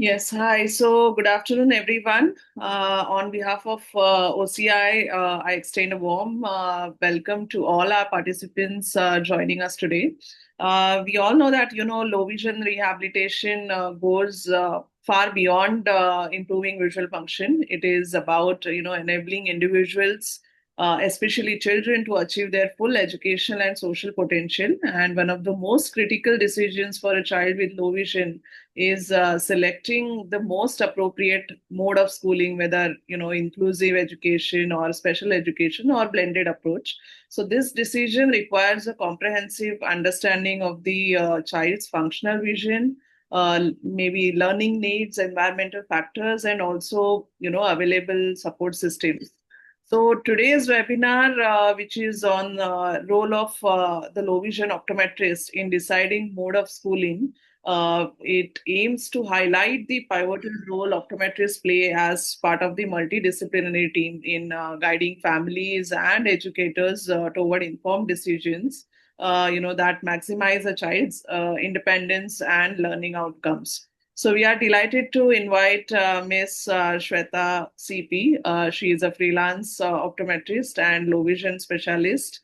Yes, hi. So, good afternoon, everyone. On behalf of OCI, I extend a warm welcome to all our participants joining us today. We all know that, low vision rehabilitation goes far beyond improving visual function. It is about, enabling individuals, especially children, to achieve their full educational and social potential. And one of the most critical decisions for a child with low vision is selecting the most appropriate mode of schooling, whether inclusive education or special education or blended approach. So this decision requires a comprehensive understanding of the child's functional vision, maybe learning needs, environmental factors, and also available support systems. So today's webinar, which is on role of the low vision optometrist in deciding mode of schooling, it aims to highlight the pivotal role optometrists play as part of the multidisciplinary team in guiding families and educators toward informed decisions, that maximize a child's independence and learning outcomes. So we are delighted to invite Miss Shweta CP. She is a freelance optometrist and low vision specialist.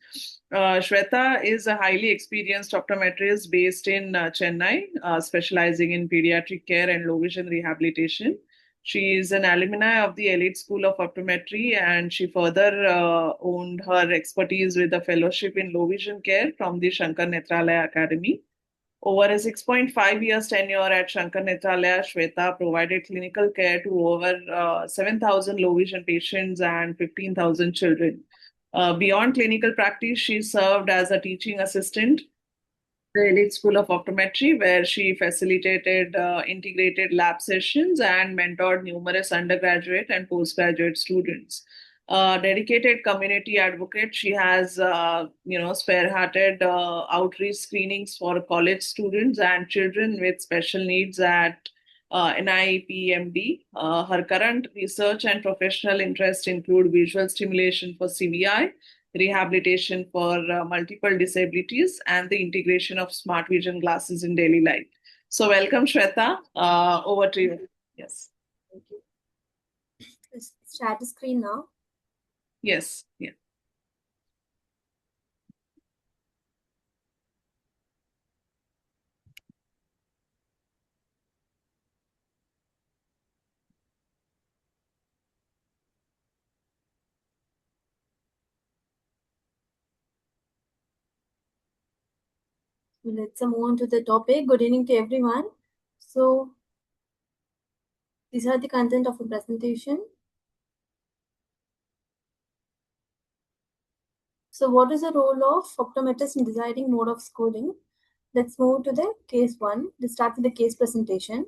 Shweta is a highly experienced optometrist based in Chennai, specializing in pediatric care and low vision rehabilitation. She is an alumni of the Elite School of Optometry, and she further owned her expertise with a fellowship in low vision care from the Shankar Netralaya Academy. Over a 6.5 years tenure at Shankar Netralaya, Shweta provided clinical care to over 7,000 low vision patients and 15,000 children. Beyond clinical practice, she served as a teaching assistant the Elite School of Optometry, where she facilitated integrated lab sessions and mentored numerous undergraduate and postgraduate students. Dedicated community advocate, she has, spearheaded outreach screenings for college students and children with special needs at NIPMD. Her current research and professional interests include visual stimulation for CVI, rehabilitation for multiple disabilities, and the integration of smart vision glasses in daily life. So, welcome, Shweta. Over to you. Yes. Thank you. Let's share the screen now. Yes. Yeah. Let's move on to the topic. Good evening to everyone. So, these are the content of the presentation. So, what is the role of optometrist in deciding mode of schooling? Let's move to the case one. Let's start with the case presentation.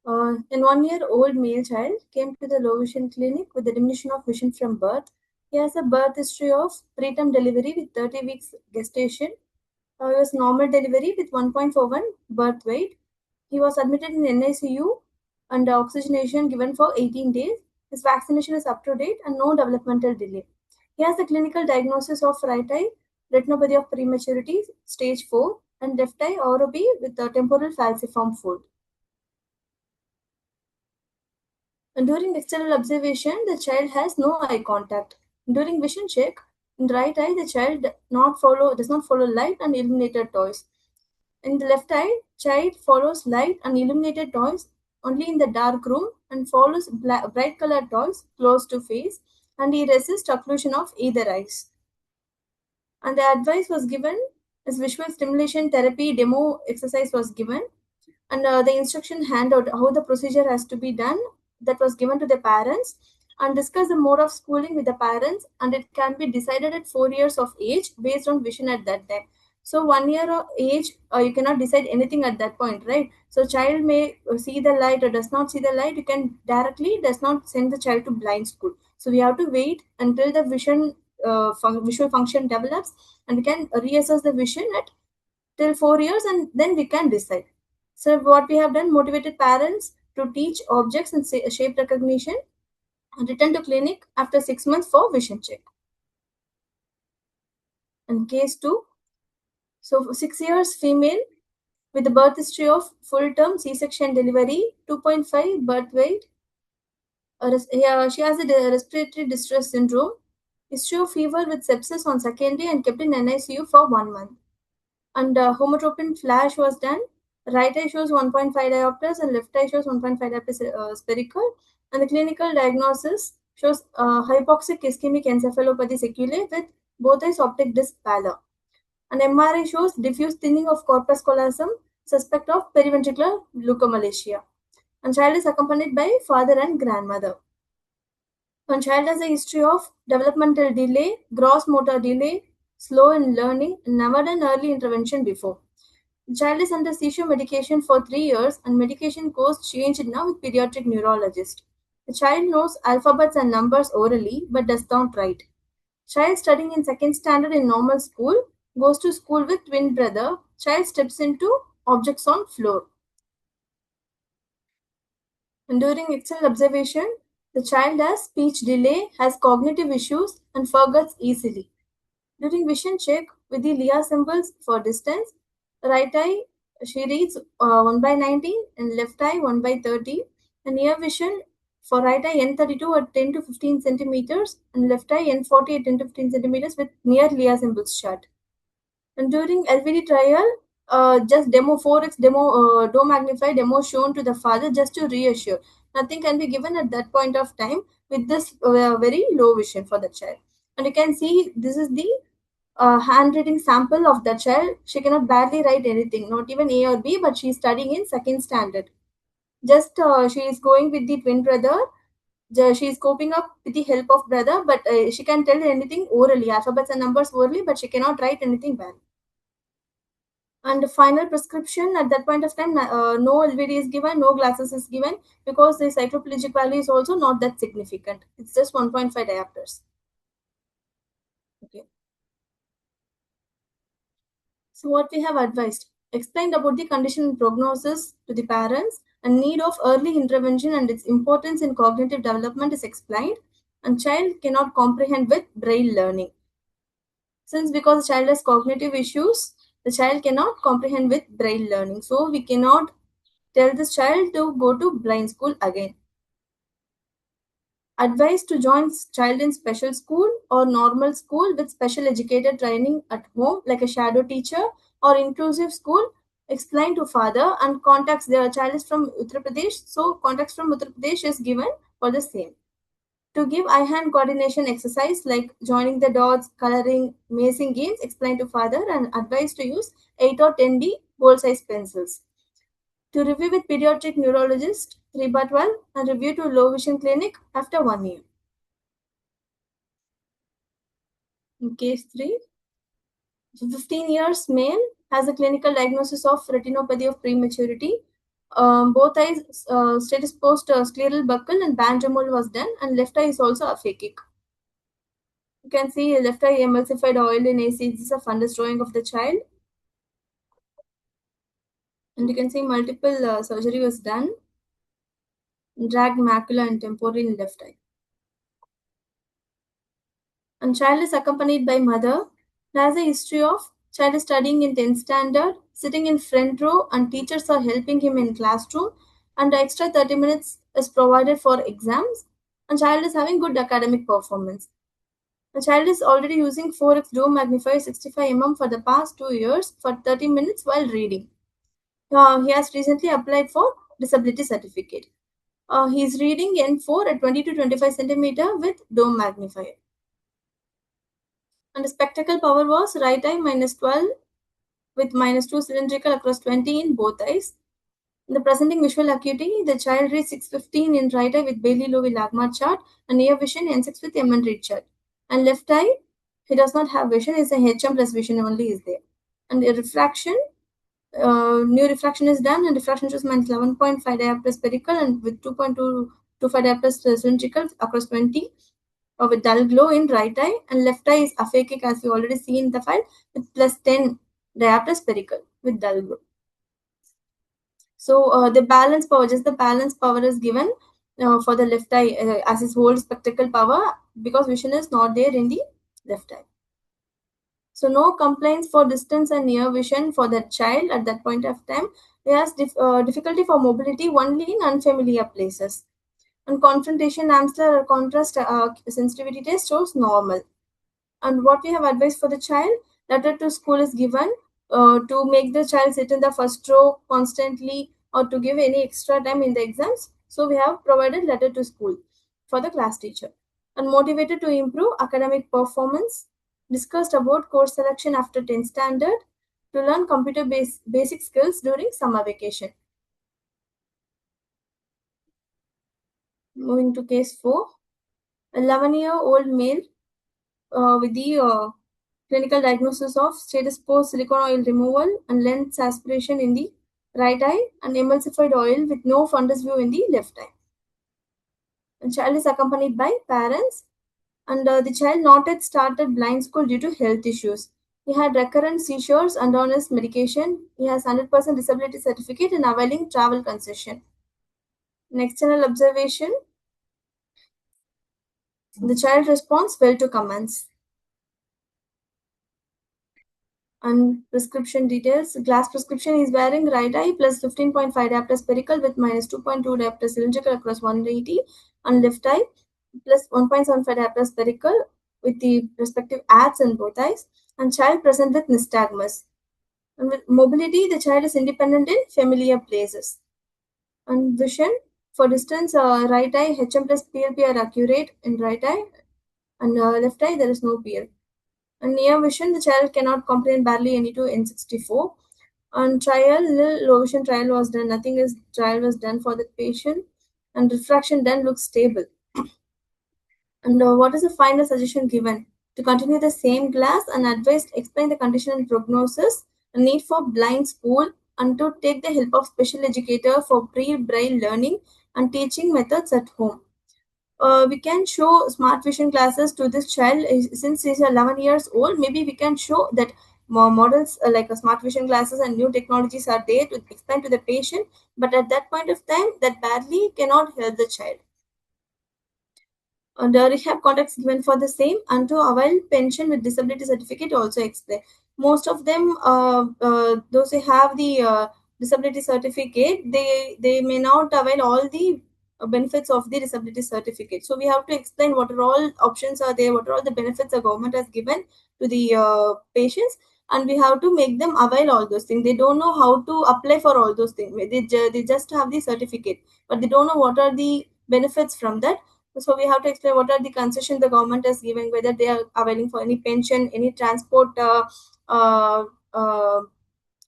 An 1-year-old male child came to the low vision clinic with a diminution of vision from birth. He has a birth history of preterm delivery with 30 weeks gestation. It was normal delivery with 1.41 birth weight. He was admitted in NICU and oxygenation given for 18 days. His vaccination is up to date and no developmental delay. He has the clinical diagnosis of right eye retinopathy of prematurity, stage 4, and left eye ROP with a temporal falciform fold. And during external observation, the child has no eye contact. During vision check, in the right eye, the child does not follow light and illuminated toys. In the left eye, child follows light and illuminated toys only in the dark room and follows bright colored toys close to face, and he resists occlusion of either eyes. And the advice was given as visual stimulation therapy demo exercise was given, and the instruction handout how the procedure has to be done that was given to the parents, and discuss the mode of schooling with the parents, and it can be decided at 4 years of age based on vision at that time. So 1 year of age, you cannot decide anything at that point, right? So child may see the light or does not see the light, you can directly does not send the child to blind school. So we have to wait until the vision visual function develops, and we can reassess the vision at till 4 years, and then we can decide. So what we have done, motivated parents to teach objects and shape recognition, and return to clinic after 6 months for vision check. And case 2, so 6 years female with the birth history of full-term C-section delivery, 2.5 birth weight. Yeah, she has a respiratory distress syndrome, history of fever with sepsis on second day and kept in NICU for 1 month. And homotropin flash was done. Right eye shows 1.5 diopters and left eye shows 1.5 diopters spherical. And the clinical diagnosis shows hypoxic ischemic encephalopathy sequelae with both eyes optic disc pallor. And MRI shows diffuse thinning of corpus callosum, suspect of periventricular leukomalacia. And child is accompanied by father and grandmother. One child has a history of developmental delay, gross motor delay, slow in learning, and never done early intervention before. The child is under seizure medication for 3 years and medication course changed now with pediatric neurologist. The child knows alphabets and numbers orally but does not write. Child studying in second standard in normal school goes to school with twin brother. Child steps into objects on floor. And during external observation, the child has speech delay, has cognitive issues, and forgets easily. During vision check with the Lia symbols for distance, right eye she reads 1 by 19 and left eye 1 by 30. And near vision for right eye N32 at 10 to 15 centimeters and left eye N40 at 10 to 15 centimeters with near Lia symbols chart. And during LVD trial, just demo 4x demo dome magnify demo shown to the father just to reassure. Nothing can be given at that point of time with this very low vision for the child. And you can see this is the handwriting sample of the child. She cannot barely write anything, not even A or B, but she is studying in second standard. Just she is going with the twin brother. She is coping up with the help of brother, but she can tell anything orally, alphabets and numbers orally, but she cannot write anything well. And the final prescription at that point of time, no LVD is given, no glasses is given because the cycloplegic value is also not that significant. It's just 1.5 diopters. Okay. So what we have advised, explained about the condition and prognosis to the parents and need of early intervention and its importance in cognitive development is explained, and child cannot comprehend with braille learning. Since because the child has cognitive issues, the child cannot comprehend with braille learning. So we cannot tell this child to go to blind school again. Advice to join child in special school or normal school with special educated training at home like a shadow teacher or inclusive school. Explain to father and contacts their child is from Uttar Pradesh. So contacts from Uttar Pradesh is given for the same. To give eye-hand coordination exercise like joining the dots, coloring, mazing games, explain to father and advise to use 8 or 10D bold size pencils. To review with pediatric neurologist 3/12 and review to low vision clinic after 1 year. In case 3, 15 years male has a clinical diagnosis of retinopathy of prematurity. Both eyes status post scleral buckle and band removal was done, and left eye is also aphakic. You can see left eye emulsified oil in AC. This is a fundus drawing of the child. And you can see multiple surgery was done. Drag macula and temporal in left eye. And child is accompanied by mother. Has a history of child is studying in 10th standard, sitting in front row, and teachers are helping him in classroom. And extra 30 minutes is provided for exams. And child is having good academic performance. The child is already using 4x dome magnifier 65 for the past 2 years for 30 minutes while reading. He has recently applied for disability certificate. He is reading N4 at 20 to 25 centimeter with dome magnifier. And the spectacle power was right eye -12 with -2 cylindrical across 20 in both eyes. In the presenting visual acuity, the child reads 615 in right eye with Bailey-Lowy-Lagmar chart and near vision N6 with M and read chart. And left eye, he does not have vision, it's a HM plus vision only is there. And the refraction, new refraction is done and refraction shows -11.5 diopter spherical and with 2.225 diopter cylindrical across 20 with dull glow in right eye, and left eye is aphakic as we already see in the file with +10 diopter spherical with dull glow. So the balance power, just the balance power is given for the left eye as its whole spectacle power because vision is not there in the left eye. So no complaints for distance and near vision for that child at that point of time. He has difficulty for mobility only in unfamiliar places. And confrontation answer contrast sensitivity test shows normal. And what we have advised for the child, letter to school is given to make the child sit in the first row constantly or to give any extra time in the exams. So we have provided letter to school for the class teacher. And motivated to improve academic performance, discussed about course selection after 10th standard, to learn computer basic skills during summer vacation. Moving to case 4, 11-year-old male with the clinical diagnosis of status post silicone oil removal and lens aspiration in the right eye and emulsified oil with no fundus view in the left eye. The child is accompanied by parents, and the child not yet started blind school due to health issues. He had recurrent seizures and on his medication. He has 100% disability certificate and availing travel concession. In external observation, the child responds well to commands. And prescription details. Glass prescription is wearing right eye plus 15.5 diopter spherical with minus 2.2 diopter cylindrical across 180, and left eye plus 1.75 diopter spherical with the respective ads in both eyes, and child present with nystagmus. And with mobility, the child is independent in familiar places. And vision, for distance, right eye HM plus PLP are accurate in right eye, and left eye there is no PL. And near vision, the child cannot comprehend barely any to N64. On trial, little low vision trial was done. Nothing is trial was done for the patient, and refraction then looks stable. And what is the final suggestion given? To continue the same glass and advised explain the condition and prognosis, a need for blind school, and to take the help of special educator for pre-braille learning and teaching methods at home. We can show smart vision classes to this child since he's 11 years old. Maybe we can show that more models like a smart vision classes and new technologies are there to explain to the patient, but at that point of time that badly cannot help the child. The rehab contracts given for the same, and to avail pension with disability certificate also explain. Most of them, those who have the disability certificate, they may not avail all the benefits of the disability certificate. So we have to explain what are all options are there, what are all the benefits the government has given to the patients, and we have to make them avail all those things. They don't know how to apply for all those things. They just have the certificate, but they don't know what are the benefits from that. So we have to explain what are the concessions the government is giving, whether they are availing for any pension, any transport uh, uh,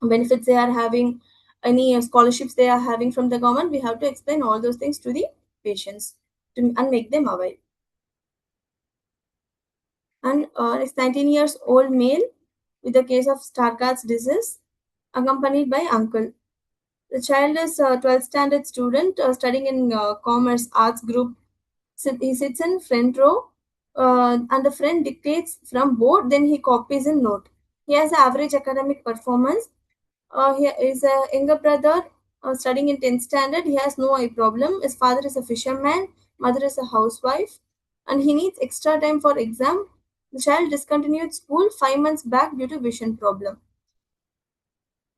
benefits they are having, any scholarships they are having from the government. We have to explain all those things to the patients and make them aware. And it's 19 years old male with a case of Stargardt's disease, accompanied by uncle. The child is a 12th standard student studying in commerce arts group. He sits in front row, and the friend dictates from board, then he copies in note. He has average academic performance. He is a younger brother studying in 10th standard. He has no eye problem. His father is a fisherman, mother is a housewife, and he needs extra time for exam. The child discontinued school 5 months back due to vision problem.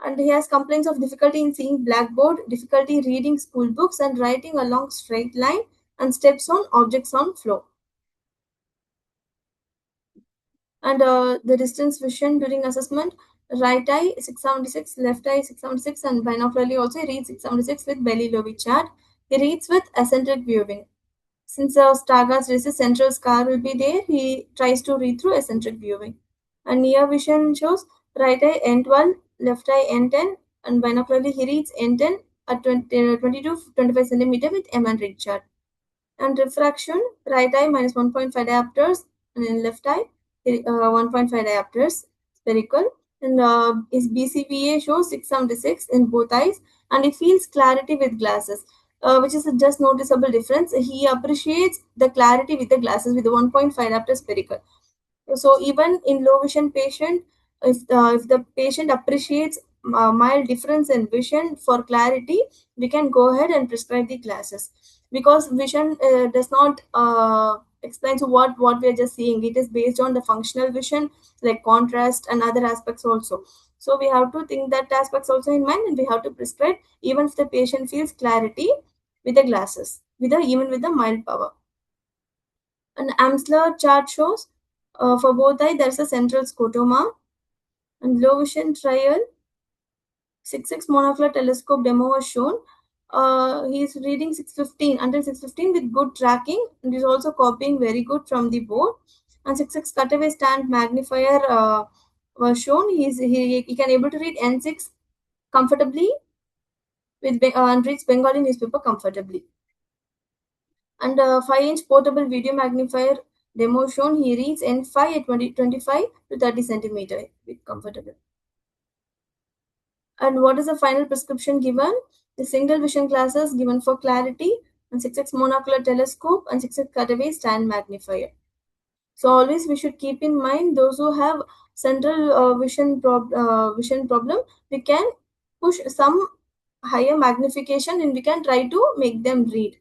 And he has complaints of difficulty in seeing blackboard, difficulty reading school books and writing along straight line, and steps on objects on floor. And the distance vision during assessment, right eye 676, left eye 676, and binocularly also he reads 676 with belly lobe chart. He reads with eccentric viewing. Since Stargardt's disease central scar will be there, he tries to read through eccentric viewing. And near vision shows right eye N12, left eye N10, and binocularly he reads N10 at 20 to 25 centimeter with M and read chart. And refraction, right eye minus 1.5 diopters, and in left eye 1.5 diopters, spherical. And his BCVA shows 676 in both eyes, and he feels clarity with glasses, which is a just noticeable difference. He appreciates the clarity with the glasses with the 1.5 diopter spherical. So even in low vision patient, if the patient appreciates mild difference in vision for clarity, we can go ahead and prescribe the glasses, because vision does not explains what we are just seeing. It is based on the functional vision, like contrast and other aspects also. So we have to think that aspects also in mind, and we have to prescribe even if the patient feels clarity with the glasses, even with the mild power. An Amsler chart shows for both eye there's a central scotoma, and low vision trial 6x monocular telescope demo was shown. He's reading 615 until 615 with good tracking, and he's also copying very good from the board. And 6x cutaway stand magnifier was shown. He can able to read N6 comfortably and reads Bengali newspaper comfortably. And 5-inch portable video magnifier demo shown. He reads N5 at 25 to 30 centimeter with comfortable. And what is the final prescription given? The single vision glasses given for clarity, and 6x monocular telescope, and 6x cutaway stand magnifier. So always we should keep in mind those who have central vision problem. We can push some higher magnification, and we can try to make them read.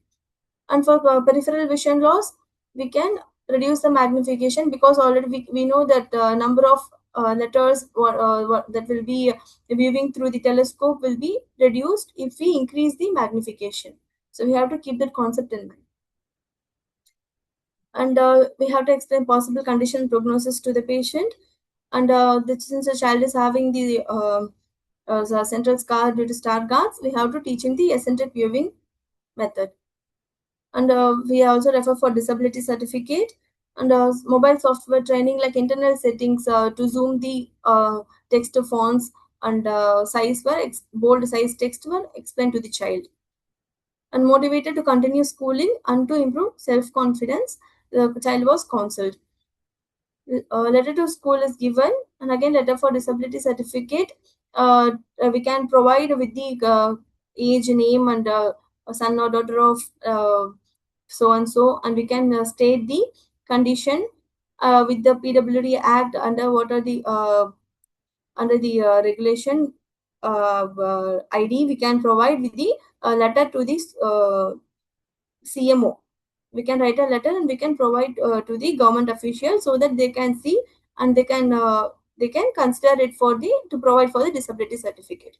And for peripheral vision loss, we can reduce the magnification, because already we know that number of letters that will be viewing through the telescope will be reduced if we increase the magnification. So we have to keep that concept in mind. And we have to explain possible condition prognosis to the patient. And since the child is having the central scar due to Stargardt's, we have to teach him the eccentric viewing method. And we also refer for disability certificate, and mobile software training like internal settings to zoom the text fonts, and size were bold size text were explained to the child. And motivated to continue schooling and to improve self-confidence, the child was counseled. Letter to school is given, and again letter for disability certificate we can provide with the age, name, and a son or daughter of so and so, and we can state the condition with the PWD Act under what are the under the regulation ID. We can provide with the letter to this CMO. We can write a letter, and we can provide to the government official, so that they can see, and they can consider it for the to provide for the disability certificate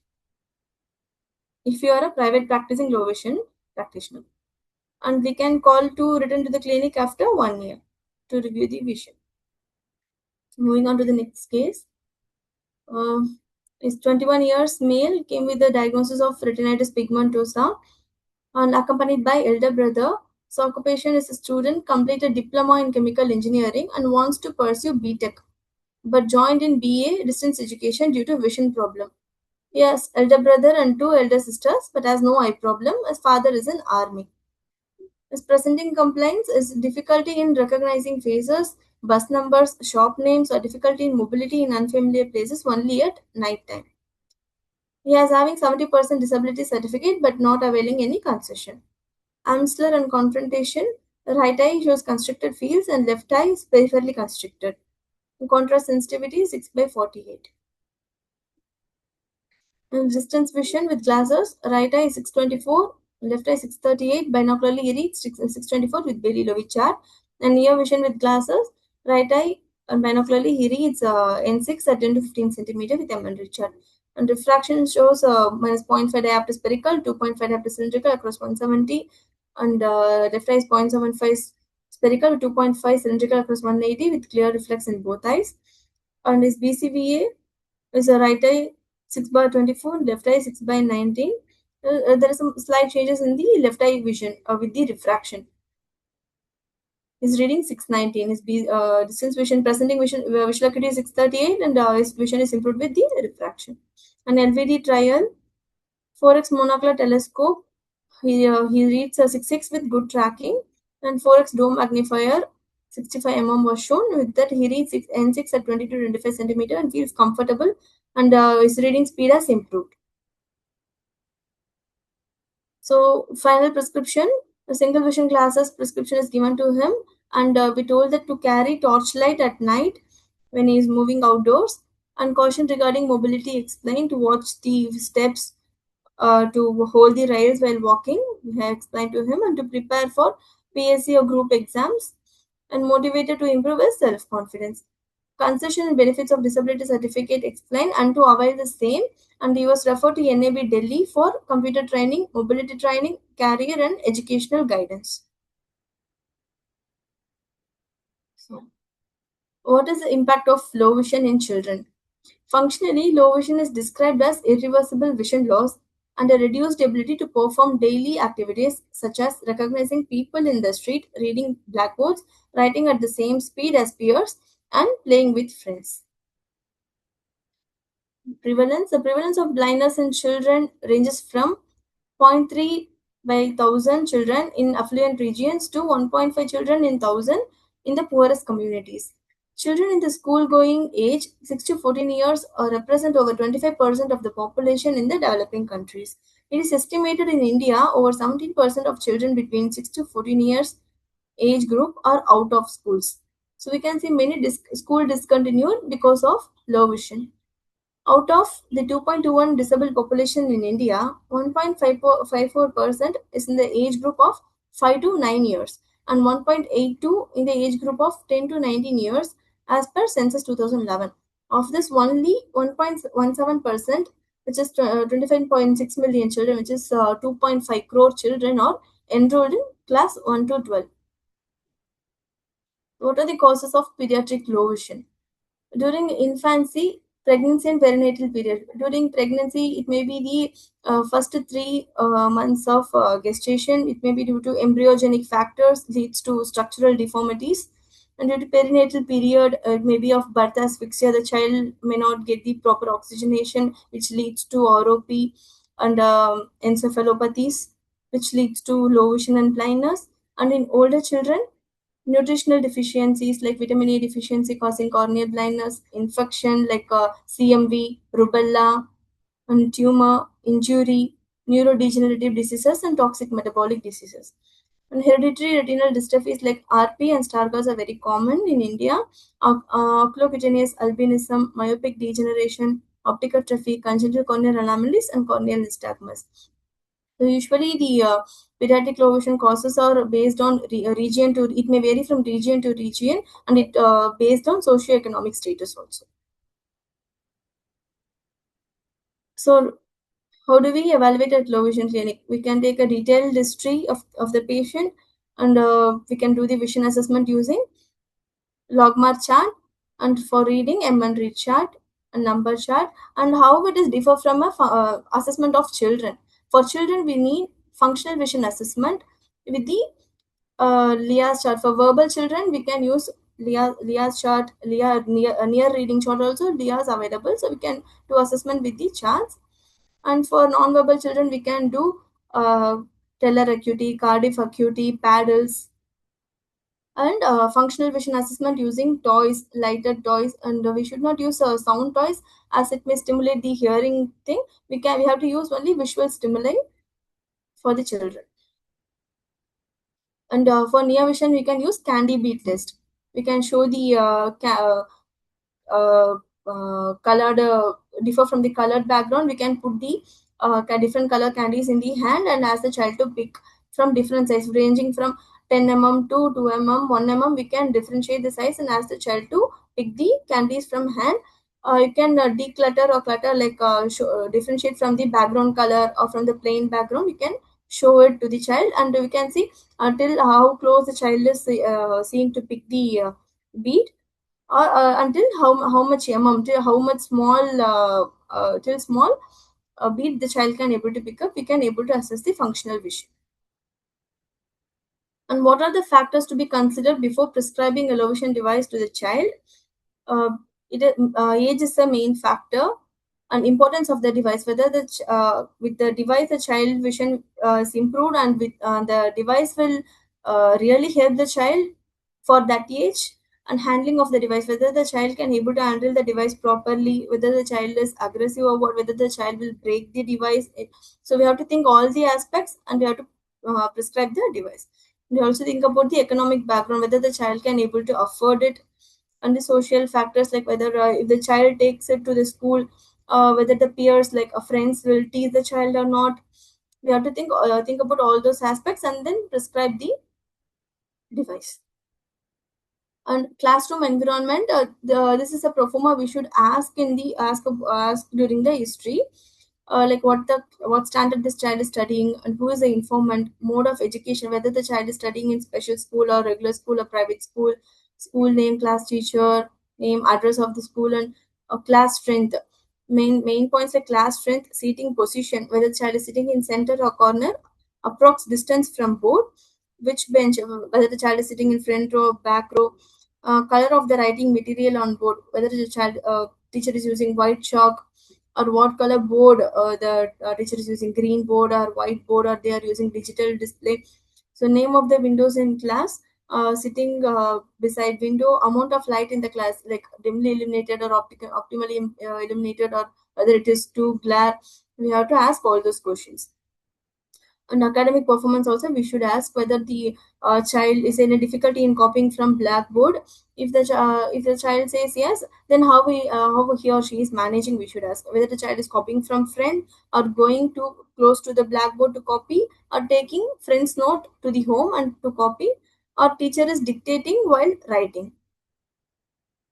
if you are a private practicing low vision practitioner. And we can call to return to the clinic after 1 year to review the vision. Moving on to the next case. Is 21 years male, came with the diagnosis of retinitis pigmentosa and accompanied by elder brother. So occupation is a student, completed diploma in chemical engineering and wants to pursue BTech, but joined in BA distance education due to vision problem. He has elder brother and two elder sisters, but has no eye problem. His father is in army. His presenting complaints is difficulty in recognizing faces, bus numbers, shop names, or difficulty in mobility in unfamiliar places only at night time. He is having 70% disability certificate but not availing any concession. Amsler and confrontation. Right eye shows constricted fields and left eye is peripherally constricted. Contrast sensitivity 6 by 48. And distance vision with glasses. Right eye 624, left eye 638. Binocularly he reads 624 with very low chart. And near vision with glasses. Right eye and binocularly he reads N6 at 10 to 15 centimeter with M1 chart. And refraction shows minus 0.5 diopter spherical, 2.5 diopter cylindrical across 170. And left eye is 0.75 spherical, 2.5 cylindrical across 180 with clear reflex in both eyes. And his BCVA is a right eye 6 by 24, left eye 6 by 19. There are some slight changes in the left eye vision with the refraction. His reading 619. His distance vision, presenting vision, visual acuity is 638, and his vision is improved with the refraction. An LVD trial, 4x monocular telescope. He reads a 6x with good tracking, and 4x dome magnifier 65 mm was shown. With that, he reads N6 at 20 to 25 centimeter and feels comfortable, and his reading speed has improved. So, final prescription, a single vision glasses prescription is given to him, and we told that to carry torchlight at night when he is moving outdoors, and caution regarding mobility explained, to watch the steps, to hold the rails while walking, we have explained to him, and to prepare for PSC or group exams. and motivated to improve his self-confidence. Concession and benefits of disability certificate explained and to avail the same, and he was referred to NAB Delhi for computer training, mobility training, career and educational guidance. So, what is the impact of low vision in children? Functionally, low vision is described as irreversible vision loss and a reduced ability to perform daily activities such as recognizing people in the street, reading blackboards, writing at the same speed as peers, and playing with friends. Prevalence. The prevalence of blindness in children ranges from 0.3 by 1,000 children in affluent regions to 1.5 children in 1,000 in the poorest communities. Children in the school-going age 6 to 14 years represent over 25% of the population in the developing countries. It is estimated in India over 17% of children between 6 to 14 years age group are out of schools. So we can see many school discontinued because of low vision. Out of the 2.21 disabled population in India, 1.54% is in the age group of 5 to 9 years and 1.82 in the age group of 10 to 19 years as per census 2011. Of this, only 1.17%, which is 25.6 million children, which is 2.5 crore children, are enrolled in class 1 to 12. What are the causes of pediatric low vision? During infancy, pregnancy and perinatal period. During pregnancy, it may be the first 3 months of gestation. It may be due to embryogenic factors, leads to structural deformities. And due to perinatal period, it may be of birth asphyxia. The child may not get the proper oxygenation, which leads to ROP and encephalopathies, which leads to low vision and blindness. And in older children, nutritional deficiencies like vitamin A deficiency causing corneal blindness, infection like CMV, rubella, and tumor, injury, neurodegenerative diseases, and toxic metabolic diseases. And hereditary retinal dystrophies like RP and Stargardt's are very common in India. Oculocutaneous albinism, myopic degeneration, optic atrophy, congenital corneal anomalies, and corneal nystagmus. So usually the pediatric low vision causes are based on region to, it may vary from region to region, and it based on socioeconomic status also. So how do we evaluate at low vision clinic? We can take a detailed history of the patient, and we can do the vision assessment using logmar chart, and for reading M1 read chart and number chart. And how it is differ from a assessment of children. For children, we need functional vision assessment with the Leah's chart. For verbal children, we can use Leah's chart, near reading chart also. Leah's available, so we can do assessment with the charts. And for non-verbal children, we can do teller acuity, cardiac acuity, paddles, and functional vision assessment using toys, lighted toys. And we should not use sound toys as it may stimulate the hearing thing. We have to use only visual stimuli for the children. And for near vision, we can use candy bead test. We can show the uh, colored differ from the colored background. We can put the different color candies in the hand and ask the child to pick from different size ranging from 10 mm to 2 mm, 1 mm. We can differentiate the size and ask the child to pick the candies from hand. You can declutter or clutter, like differentiate from the background color or from the plain background. We can show it to the child, and we can see until how close the child is seeing to pick the bead, or until how much till how much small till small bead the child can able to pick up. We can able to assess the functional vision. And what are the factors to be considered before prescribing a low vision device to the child? uh, Age is the main factor, and importance of the device, whether with the device the child vision is improved, and with the device will really help the child for that age. And handling of the device, whether the child can able to handle the device properly, whether the child is aggressive or what, whether the child will break the device. So we have to think all the aspects, and we have to prescribe the device. We also think about the economic background, whether the child can able to afford it, and the social factors like whether if the child takes it to the school, whether the peers like friends will tease the child or not. We have to think about all those aspects and then prescribe the device. And classroom environment, this is a performer we should ask in the ask during the history, like what standard this child is studying, and who is the informant, mode of education, whether the child is studying in special school or regular school or private school, school name, class teacher name, address of the school, and class strength. Main points like class strength, seating position, whether the child is sitting in center or corner, approx distance from board, which bench, whether the child is sitting in front row, back row, color of the writing material on board, whether the child teacher is using white chalk, or what color board the teacher is using, green board or white board, or they are using digital display. So name of the windows in class, sitting beside window, amount of light in the class, like dimly illuminated or optimally illuminated, or whether it is too glare. We have to ask all those questions. And academic performance also, we should ask whether the child is in a difficulty in copying from blackboard. If the child says yes, then how he or she is managing, we should ask whether the child is copying from friend, or going too close to the blackboard to copy, or taking friend's note to the home and to copy, or teacher is dictating while writing.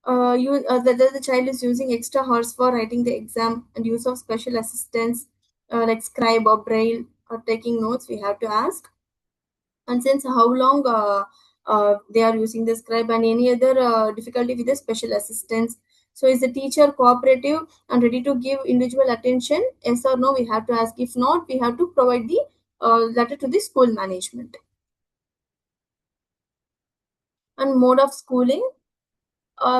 Whether the child is using extra hours for writing the exam, and use of special assistants like scribe or braille, or taking notes, we have to ask. And since how long they are using the scribe, and any other difficulty with the special assistants. So is the teacher cooperative and ready to give individual attention? Yes or no, we have to ask. If not, we have to provide the letter to the school management. And mode of schooling,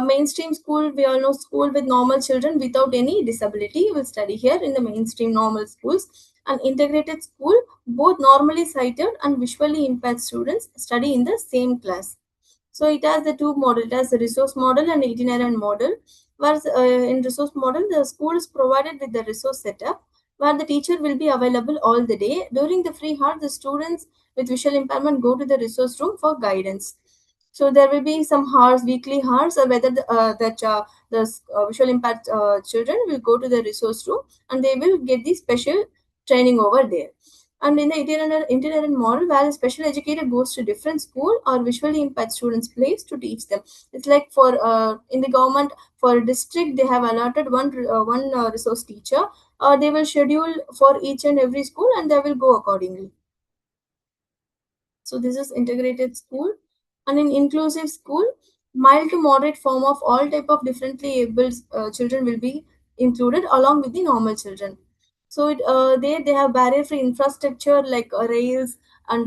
mainstream school, we all know, school with normal children without any disability will study here in the mainstream normal schools. An integrated school, both normally sighted and visually impaired students study in the same class. So it has the two model. It has the resource model and itinerant model. Whereas in resource model, the school is provided with the resource setup, where the teacher will be available all the day. During the free hour, the students with visual impairment go to the resource room for guidance. So there will be some hours, weekly hours, whether the visual impaired children will go to the resource room, and they will get the special training over there. And in the itinerant model, where a special educator goes to different school or visually impaired students' place to teach them. It's like for in the government, for a district, they have allotted one resource teacher. They will schedule for each and every school, and they will go accordingly. So this is integrated school. And in inclusive school, mild to moderate form of all type of differently able children will be included along with the normal children. So they have barrier free infrastructure like rails, and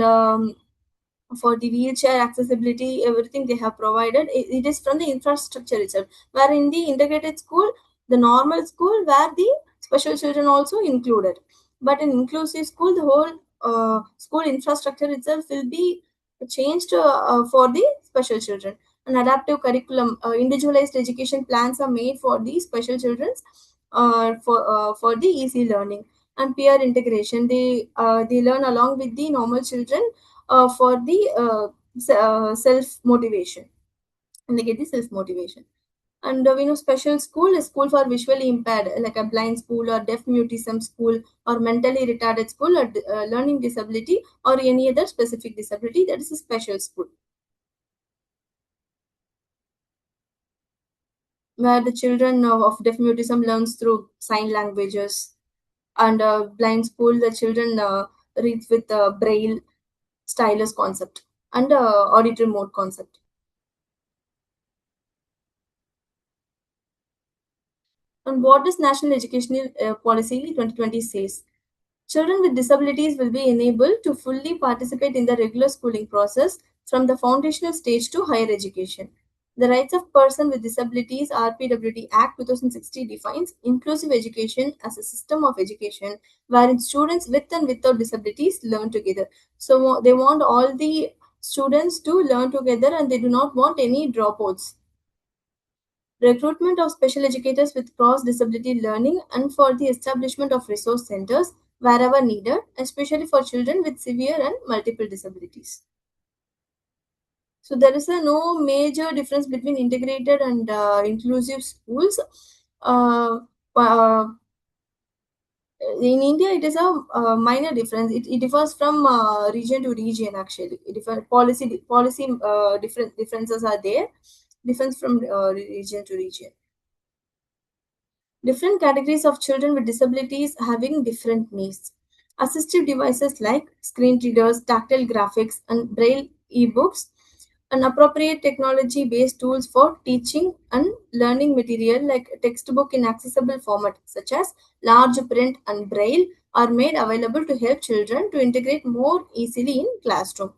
for the wheelchair accessibility, everything they have provided. It is from the infrastructure itself. Where in the integrated school, the normal school, where the special children also included. But in inclusive school, the whole school infrastructure itself will be changed for the special children. An adaptive curriculum, individualized education plans are made for the special children, for the easy learning. And peer integration, they learn along with the normal children for the self motivation, and they get the self motivation. And we know special school is school for visually impaired, like a blind school or deaf mutism school, or mentally retarded school, or learning disability, or any other specific disability, that is a special school. Where the children of deaf mutism learns through sign languages, and blind school, the children reads with braille, stylus concept, and auditory mode concept. And what does National Educational Policy 2020 says? Children with disabilities will be enabled to fully participate in the regular schooling process from the foundational stage to higher education. The Rights of Person with Disabilities RPWD Act 2060 defines inclusive education as a system of education wherein students with and without disabilities learn together. So they want all the students to learn together, and they do not want any dropouts. Recruitment of special educators with cross disability learning, and for the establishment of resource centers wherever needed, especially for children with severe and multiple disabilities. So there is a no major difference between integrated and inclusive schools. Uh, uh, in India, it is a minor difference. It differs from region to region. Actually, it different policy differences are there. differs from region to region. Different categories of children with disabilities having different needs. Assistive devices like screen readers, tactile graphics, and braille ebooks, and appropriate technology based tools for teaching and learning material like textbook in accessible format such as large print and braille are made available to help children to integrate more easily in classroom.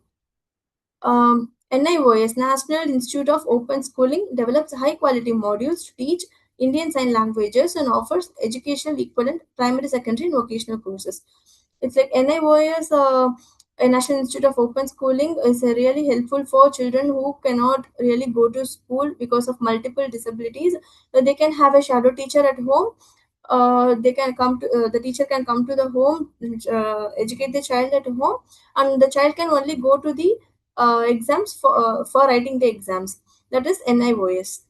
NIOS, National Institute of Open Schooling, develops high quality modules to teach Indian Sign Languages and offers educational equivalent primary, secondary, and vocational courses. It's like NIOS, a National Institute of Open Schooling, is really helpful for children who cannot really go to school because of multiple disabilities. They can have a shadow teacher at home. They can come to the teacher can come to the home, educate the child at home, and the child can only go to the exams for writing the exams. That is NIOS.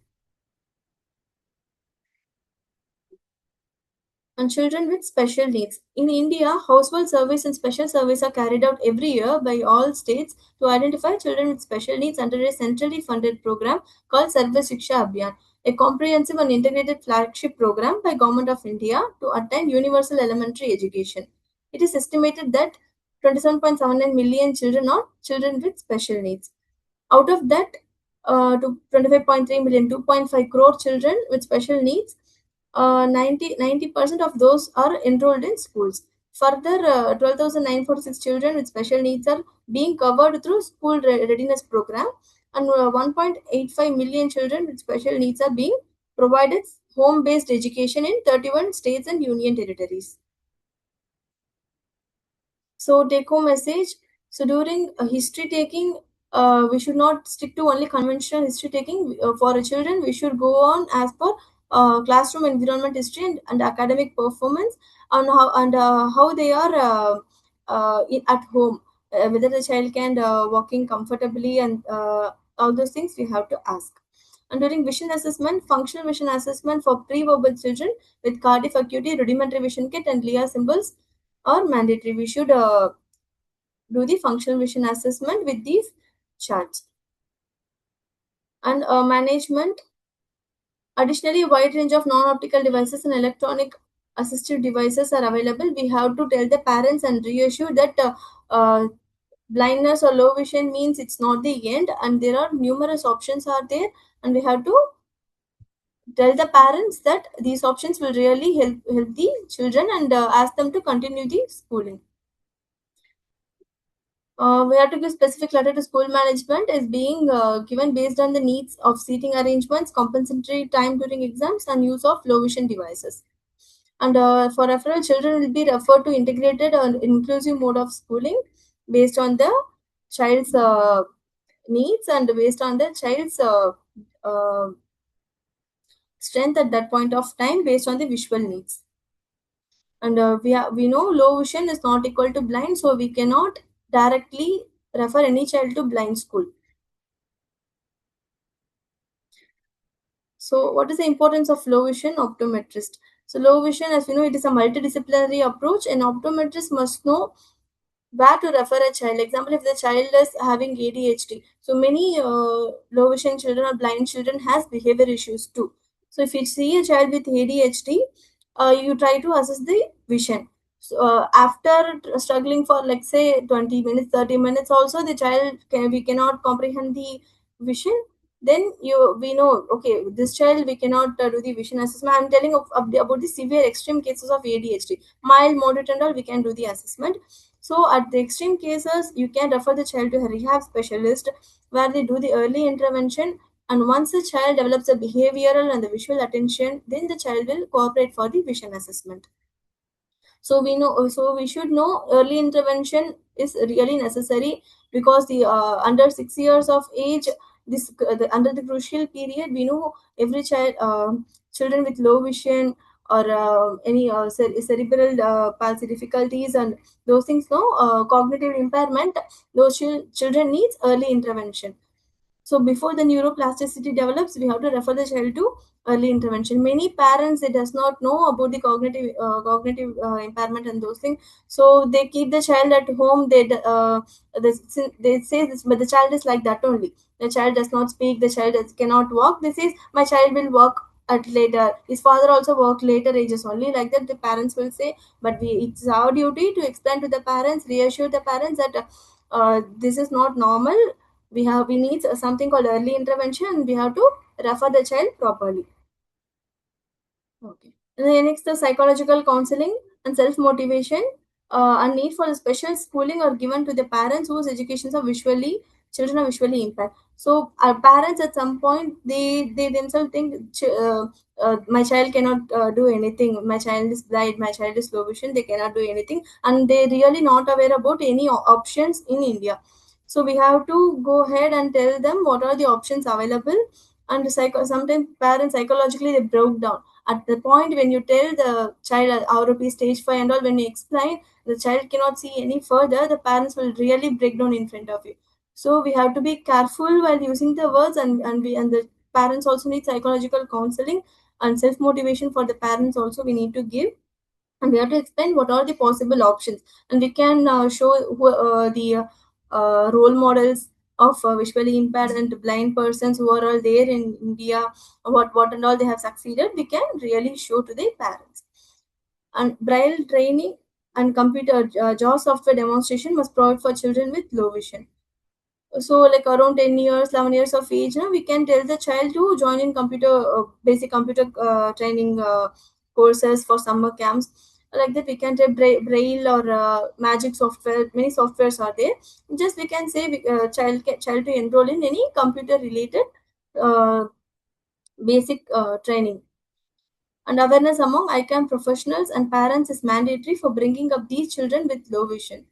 And children with special needs. In India, household surveys and special surveys are carried out every year by all states to identify children with special needs under a centrally funded program called Sarva Shiksha Abhiyan, a comprehensive and integrated flagship program by Government of India to attain universal elementary education. It is estimated that 27.79 million children are children with special needs. Out of that, to 25.3 million, 2.5 crore children with special needs, 90% of those are enrolled in schools. Further, 12,946 children with special needs are being covered through school readiness program, and 1.85 million children with special needs are being provided home-based education in 31 states and union territories. So, take home message. So, during history taking, we should not stick to only conventional history taking. For children, we should go on as per classroom environment history and academic performance, and how they are at home. Whether the child can walking comfortably, and all those things we have to ask. And during vision assessment, functional vision assessment for pre-verbal children with cardiac acuity, rudimentary vision kit, and LIA symbols are mandatory. We should do the functional vision assessment with these charts. And management. Additionally, a wide range of non-optical devices and electronic assistive devices are available. We have to tell the parents and reassure that blindness or low vision means it's not the end, and there are numerous options are there, and we have to tell the parents that these options will really help the children, and ask them to continue the schooling. We have to give specific letter to school management is being given based on the needs of seating arrangements, compensatory time during exams, and use of low vision devices. And for referral, children will be referred to integrated and inclusive mode of schooling based on the child's needs and based on the child's uh, strength at that point of time based on the visual needs. And we know low vision is not equal to blind, so we cannot directly refer any child to blind school. So what is the importance of low vision optometrist? So low vision, as we know, it is a multidisciplinary approach. An optometrist must know where to refer a child. Example, if the child is having ADHD, so many low vision children or blind children has behavior issues too. So if you see a child with ADHD, you try to assess the vision. So after struggling for like say 20 minutes, 30 minutes, also the child we cannot comprehend the vision. Then we know, okay, this child we cannot do the vision assessment. I'm telling about the severe extreme cases of ADHD, mild, moderate, and all we can do the assessment. So at the extreme cases, you can refer the child to a rehab specialist where they do the early intervention. And once the child develops the behavioral and the visual attention, then the child will cooperate for the vision assessment. So we should know early intervention is really necessary because the under 6 years of age, under the crucial period, we know every child, children with low vision or any cerebral palsy difficulties and those things, no cognitive impairment, those children needs early intervention. So before the neuroplasticity develops, we have to refer the child to early intervention. Many parents they does not know about the cognitive impairment and those things, so they keep the child at home. They say this, but the child is like that only. The child does not speak, the child cannot walk. This is my child will walk at later. His father also work later ages only, like that the parents will say. But it's our duty to explain to the parents, reassure the parents that this is not normal. We need something called early intervention, and we have to refer the child properly. Okay. And then next, the psychological counseling and self motivation. A need for special schooling are given to the parents whose educations are visually children are visually impaired. So our parents at some point they themselves think my child cannot do anything. My child is blind. My child is low vision. They cannot do anything, and they really not aware about any options in India. So we have to go ahead and tell them what are the options available. And sometimes parents psychologically they broke down at the point when you tell the child ROP stage 5 and all. When you explain, the child cannot see any further, the parents will really break down in front of you. So we have to be careful while using the words, and the parents also need psychological counseling and self motivation for the parents also we need to give. And we have to explain what are the possible options, and we can show the role models of visually impaired and blind persons who are all there in India, what and all they have succeeded. We can really show to the parents. And braille training and computer jaw software demonstration must provide for children with low vision. So like around 10 years, 11 years of age, we can tell the child to join in computer basic computer training courses for summer camps. Like that we can take braille or magic software. Many softwares are there. Just we can say child to enroll in any computer related uh, basic training. And awareness among ICAM professionals and parents is mandatory for bringing up these children with low vision.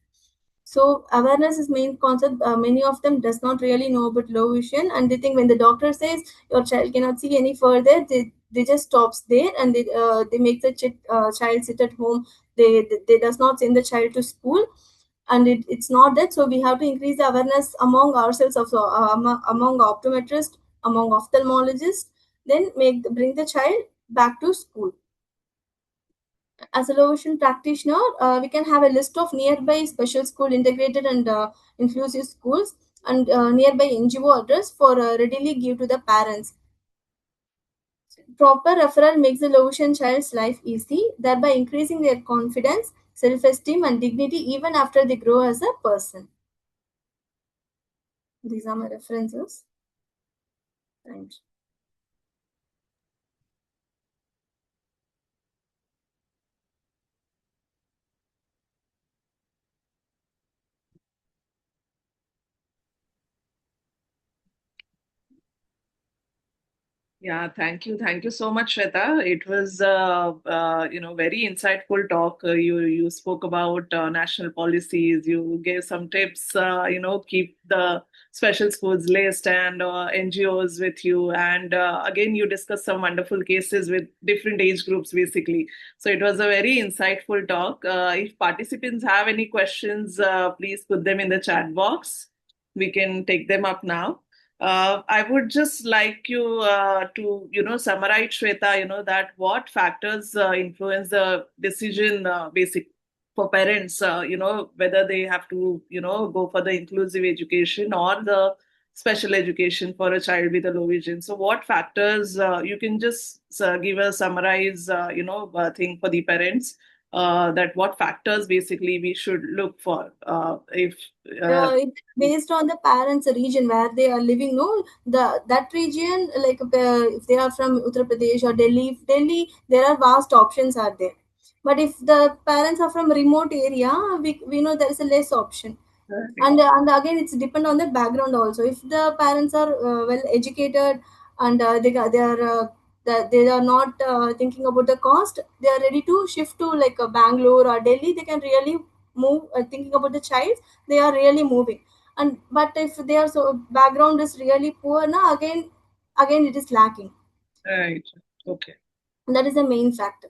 So awareness is main concept. Many of them does not really know about low vision, and they think when the doctor says your child cannot see any further, they just stops there, and they make the child sit at home. They does not send the child to school, and it's not that. So we have to increase the awareness among ourselves also, among optometrists, among ophthalmologists. Then bring the child back to school. As a low vision practitioner, we can have a list of nearby special school integrated and inclusive schools, and nearby NGO address for readily give to the parents. Proper referral makes the low vision child's life easy, thereby increasing their confidence, self-esteem, and dignity even after they grow as a person. These are my references. Thank you. Yeah, thank you. Thank you so much, Shweta. It was, very insightful talk. You spoke about national policies. You gave some tips. Keep the special schools list and NGOs with you. And again, you discussed some wonderful cases with different age groups, basically. So it was a very insightful talk. If participants have any questions, please put them in the chat box. We can take them up now. I would just like you to, summarize, Shweta, that what factors influence the decision, basic for parents, whether they have to, go for the inclusive education or the special education for a child with a low vision. So, what factors you can just give a summarize, thing for the parents, that what factors basically we should look for if It's based on the parents' region where they are living. No, that region, like if they are from Uttar Pradesh or Delhi, there are vast options are there. But if the parents are from remote area, we know there is a less option. And again it's depend on the background also. If the parents are well educated, and they are not thinking about the cost, they are ready to shift to like Bangalore or Delhi. They can really move, thinking about the child, they are really moving. And but if their so background is really poor, now again it is lacking. right, okay. That is the main factor.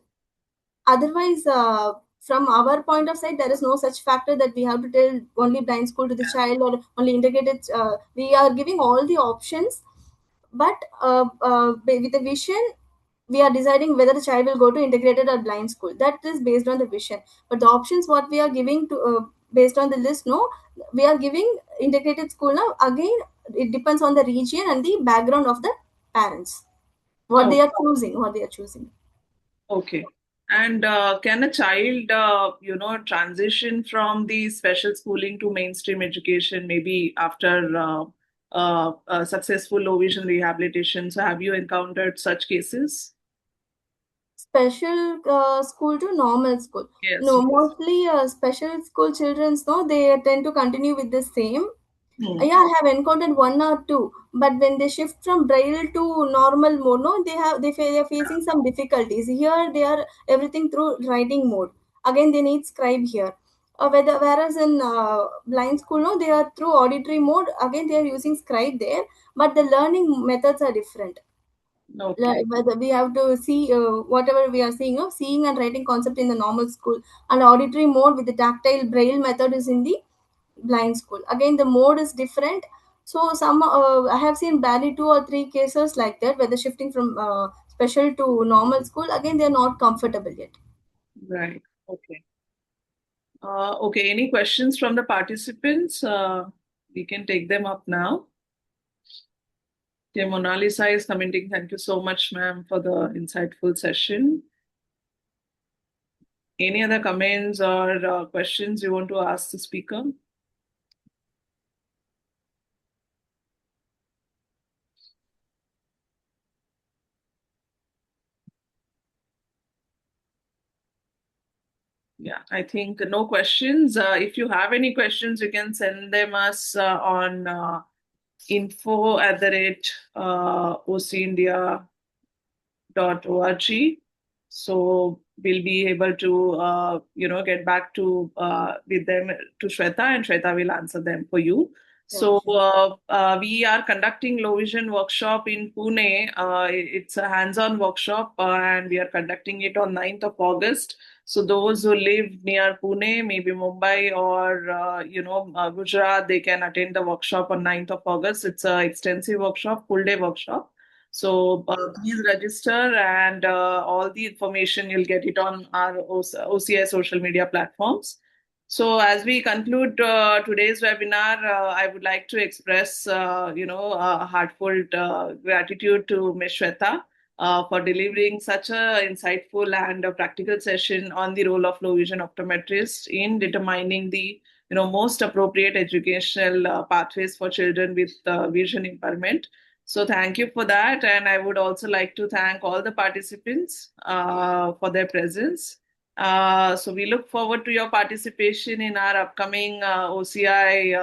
Otherwise, from our point of sight, there is no such factor that we have to tell only blind school to the child or only integrated. We are giving all the options, but with the vision, we are deciding whether the child will go to integrated or blind school. That is based on the vision. But the options what we are giving to based on the list, no, we are giving integrated school now. Again, it depends on the region and the background of the parents, what Oh, they are choosing. okay. And can a child, transition from the special schooling to mainstream education maybe after successful low vision rehabilitation? So, have you encountered such cases? Special school to normal school. Yes, No, yes. mostly special school children's, no, they tend to continue with the same. Hmm. Yeah, I have encountered one or two, but when they shift from braille to normal mode, no, they are facing some difficulties. Here they are everything through writing mode. Again, they need scribe here. Whereas in blind school, no, they are through auditory mode. Again, they are using scribe there, but the learning methods are different. Okay. Whether we have to see whatever we are seeing, seeing and writing concept in the normal school, and auditory mode with the tactile braille method is in the blind school. Again, the mode is different. So some I have seen barely 2 or 3 cases like that, whether shifting from special to normal school. Again, they are not comfortable yet. Right. Okay. Okay. Any questions from the participants? We can take them up now. Okay, Mona Lisa is commenting. Thank you so much, ma'am, for the insightful session. Any other comments or questions you want to ask the speaker? Yeah, I think no questions. If you have any questions, you can send them us on info@, ocindia.org. So we'll be able to, get back to with them to Shweta, and Shweta will answer them for you. Yeah, So sure. we are conducting low vision workshop in Pune. It's a hands-on workshop, and we are conducting it on 9th of August. So those who live near Pune, maybe Mumbai or Gujarat, they can attend the workshop on 9th of August. It's a extensive workshop, full day workshop. So please register, and all the information you'll get it on our OCI social media platforms. So as we conclude today's webinar, I would like to express, a heartfelt gratitude to Ms. Shweta for delivering such a insightful and a practical session on the role of low vision optometrists in determining the most appropriate educational pathways for children with vision impairment. So thank you for that. And I would also like to thank all the participants for their presence. So we look forward to your participation in our upcoming OCI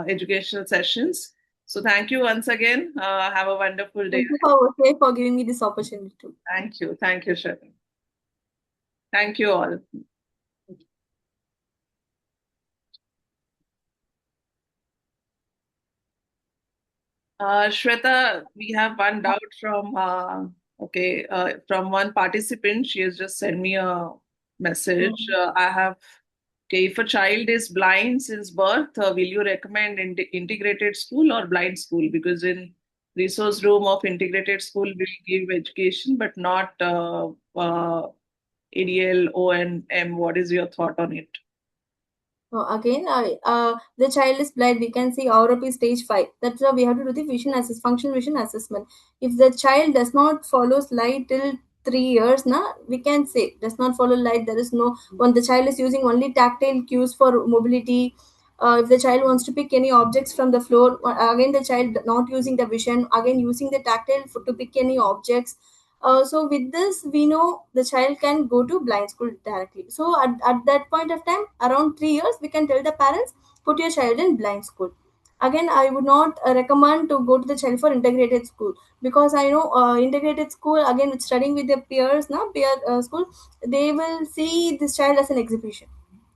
educational sessions. So thank you once again. Have a wonderful day. Thank you for giving me this opportunity too. Thank you. Thank you, Sharon. Thank you all. Shweta, we have one doubt from from one participant. She has just sent me a message. Mm. I have Okay, if a child is blind since birth, will you recommend integrated school or blind school? Because in resource room of integrated school will give education, but not ADL, O&M. What is your thought on it? Again, the child is blind. We can see ROP stage 5. That's why we have to do the functional vision assessment. If the child does not follow light till 3 years, na, we can say does not follow light. There is no when the child is using only tactile cues for mobility. If the child wants to pick any objects from the floor, again the child not using the vision, again using the tactile to pick any objects. So with this, we know the child can go to blind school directly. So at that point of time, around 3 years, we can tell the parents, put your child in blind school. Again, I would not recommend to go to the child for integrated school, because I know integrated school, again with studying with their peers, now peer school, they will see this child as an exhibition.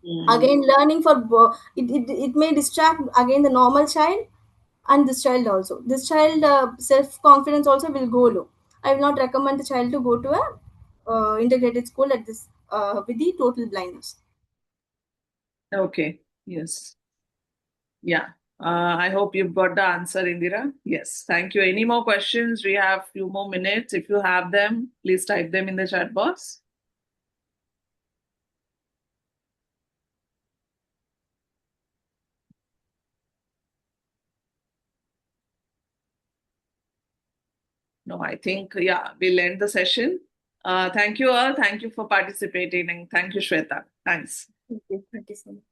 Mm. Again, learning for it may distract again the normal child, and this child also, this child self confidence also will go low. I will not recommend the child to go to a integrated school at this with the total blindness. Okay. Yes. Yeah. I hope you've got the answer, Indira. Yes. Thank you. Any more questions? We have few more minutes. If you have them, please type them in the chat box. No, I think, yeah, we'll end the session. Thank you all. Thank you for participating. And thank you, Shweta. Thanks. Thank you. Thank you so much.